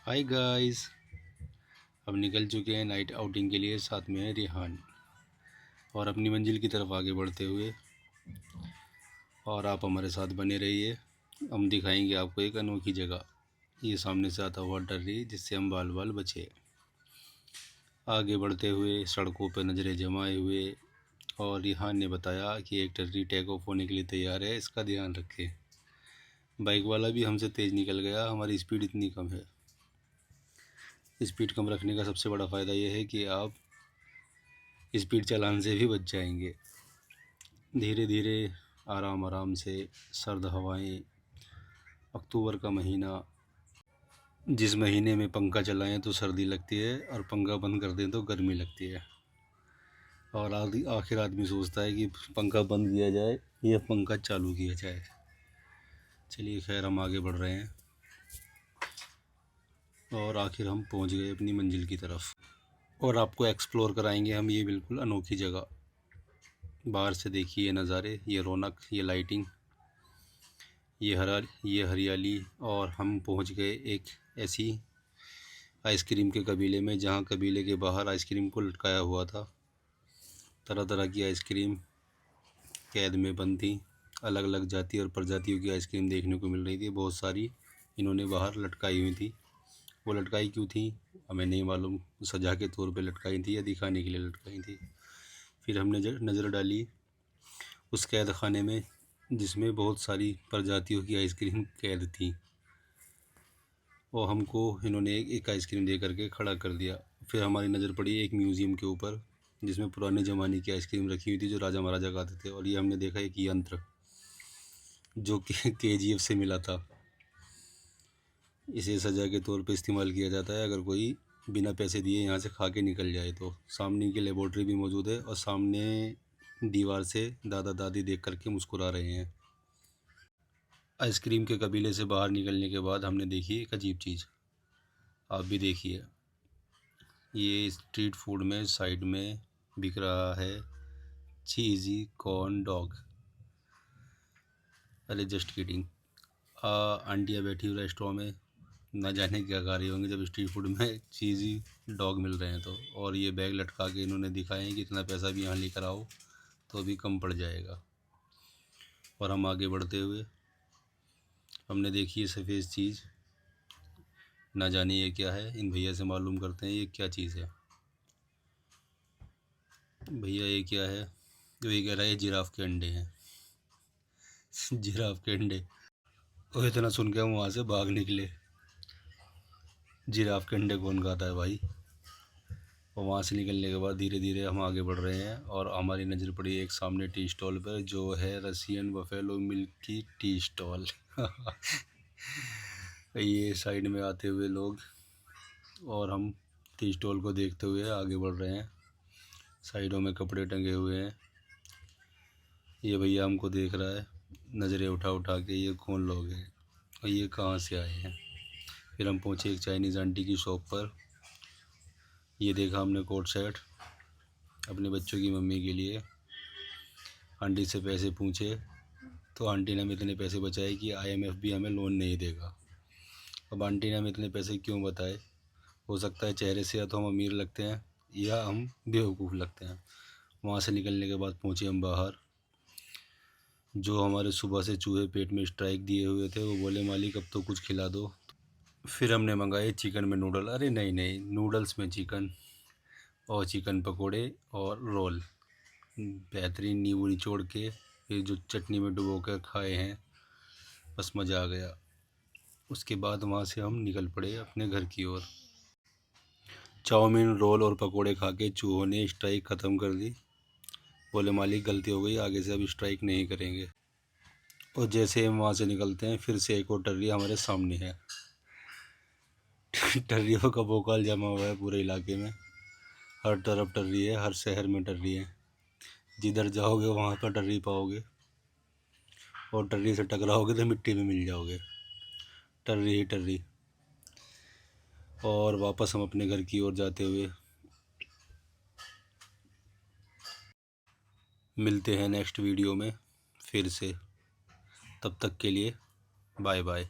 Hi guys. अब निकल चुके हैं नाइट आउटिंग के लिए, साथ में है रिहान। और अपनी मंजिल की तरफ आगे बढ़ते हुए, और आप हमारे साथ बने रहिए। हम दिखाएंगे आपको एक अनोखी जगह। ये सामने से आता हुआ टर्री, जिससे हम बाल बाल बचे। आगे बढ़ते हुए सड़कों पर नज़रें जमाए हुए, और रिहान ने बताया कि एक टर्री टेक ऑफ होने के लिए तैयार है, इसका ध्यान रखें। बाइक वाला भी हमसे तेज़ निकल गया, हमारी स्पीड इतनी कम है। स्पीड कम रखने का सबसे बड़ा फ़ायदा यह है कि आप स्पीड चालान से भी बच जाएंगे। धीरे धीरे, आराम आराम से। सर्द हवाएं, अक्टूबर का महीना, जिस महीने में पंखा चलाएं तो सर्दी लगती है और पंखा बंद कर दें तो गर्मी लगती है। और आखिर आदमी सोचता है कि पंखा बंद किया जाए या पंखा चालू किया जाए। चलिए खैर, हम आगे बढ़ रहे हैं और आखिर हम पहुंच गए अपनी मंजिल की तरफ। और आपको एक्सप्लोर कराएंगे हम ये बिल्कुल अनोखी जगह। बाहर से देखिए ये नज़ारे, ये रौनक, ये लाइटिंग, ये हरियाली। और हम पहुंच गए एक ऐसी आइसक्रीम के कबीले में, जहां कबीले के बाहर आइसक्रीम को लटकाया हुआ था। तरह तरह की आइसक्रीम कैद में बंद थी। अलग अलग जाति और प्रजातियों की आइसक्रीम देखने को मिल रही थी। बहुत सारी इन्होंने बाहर लटकाई हुई थी। वो लटकाई क्यों थी हमें नहीं मालूम। सजा के तौर पे लटकाई थी या दिखाने के लिए लटकाई थी। फिर हमने नज़र डाली उस कैद खाने में, जिसमें बहुत सारी प्रजातियों की आइसक्रीम कैद थी। और हमको इन्होंने एक आइसक्रीम दे करके खड़ा कर दिया। फिर हमारी नज़र पड़ी एक म्यूज़ियम के ऊपर, जिसमें पुराने ज़माने की आइसक्रीम रखी हुई थी, जो राजा महाराजा खाते थे। और ये हमने देखा एक यंत्र, जो कि KGF से मिला था। इसे सजा के तौर पे इस्तेमाल किया जाता है अगर कोई बिना पैसे दिए यहाँ से खा के निकल जाए तो। सामने की लेबोरेटरी भी मौजूद है, और सामने दीवार से दादा दादी देख करके मुस्कुरा रहे हैं। आइसक्रीम के कबीले से बाहर निकलने के बाद हमने देखी एक अजीब चीज़। आप भी देखिए। ये स्ट्रीट फूड में साइड में बिक रहा है चीज़ी कॉर्न डॉग। अरे जस्ट किडिंग। आंटियाँ बैठी हुई रेस्टोरेंट में, ना जाने क्या खा रही होंगी जब स्ट्रीट फूड में चीज़ी डॉग मिल रहे हैं तो। और ये बैग लटका के इन्होंने दिखाए हैं कि इतना पैसा भी यहाँ लेकर आओ तो भी कम पड़ जाएगा। और हम आगे बढ़ते हुए हमने देखी ये सफ़ेद चीज़, ना जाने ये क्या है। इन भैया से मालूम करते हैं ये क्या चीज़ है। भैया ये क्या है? तो ये कह रहा है जिराफ के अंडे हैं। जिराफ के अंडे। और इतना सुन के हम वहाँ से भाग निकले। जिराफ के अंडे कौन खाता है भाई। और वहाँ से निकलने के बाद धीरे धीरे हम आगे बढ़ रहे हैं, और हमारी नज़र पड़ी एक सामने टी स्टॉल पर, जो है रसियन बफेलो मिल्क की टी स्टॉल। ये साइड में आते हुए लोग, और हम टी स्टॉल को देखते हुए आगे बढ़ रहे हैं। साइडों में कपड़े टंगे हुए हैं। ये भैया हमको देख रहा है नज़रें उठा उठा के, ये कौन लोग हैं और ये कहाँ से आए हैं। फिर हम पहुँचे एक चाइनीज़ आंटी की शॉप पर। ये देखा हमने कोट सेट अपने बच्चों की मम्मी के लिए। आंटी से पैसे पूछे तो आंटी ने हमें इतने पैसे बचाए कि IMF भी हमें लोन नहीं देगा। अब आंटी ने हमें इतने पैसे क्यों बताए? हो सकता है चेहरे से या तो हम अमीर लगते हैं या हम बेवकूफ़ लगते हैं। वहाँ से निकलने के बाद पहुँचे हम बाहर। जो हमारे सुबह से चूहे पेट में स्ट्राइक दिए हुए थे, वो बोले मालिक अब तो कुछ खिला दो। फिर हमने मंगाए चिकन में नूडल। अरे नहीं नहीं, नूडल्स में चिकन, और चिकन पकोड़े और रोल। बेहतरीन नींबू निचोड़ के फिर जो चटनी में डुबो कर खाए हैं, बस मज़ा आ गया। उसके बाद वहाँ से हम निकल पड़े अपने घर की ओर। चाउमीन, रोल और पकोड़े खा के चूहों ने स्ट्राइक ख़त्म कर दी। बोले मालिक गलती हो गई, आगे से अब स्ट्राइक नहीं करेंगे। और जैसे हम वहाँ से निकलते हैं, फिर से एक और टर्री हमारे सामने है। टर्रियों का भोकाल जमा हुआ है पूरे इलाके में। हर तरफ टर्री है, हर शहर में टर्री है। जिधर जाओगे वहाँ पर टर्री पाओगे, और टर्री से टकराओगे तो मिट्टी में मिल जाओगे। टर्री ही टर्री। और वापस हम अपने घर की ओर जाते हुए मिलते हैं नेक्स्ट वीडियो में फिर से। तब तक के लिए बाय बाय।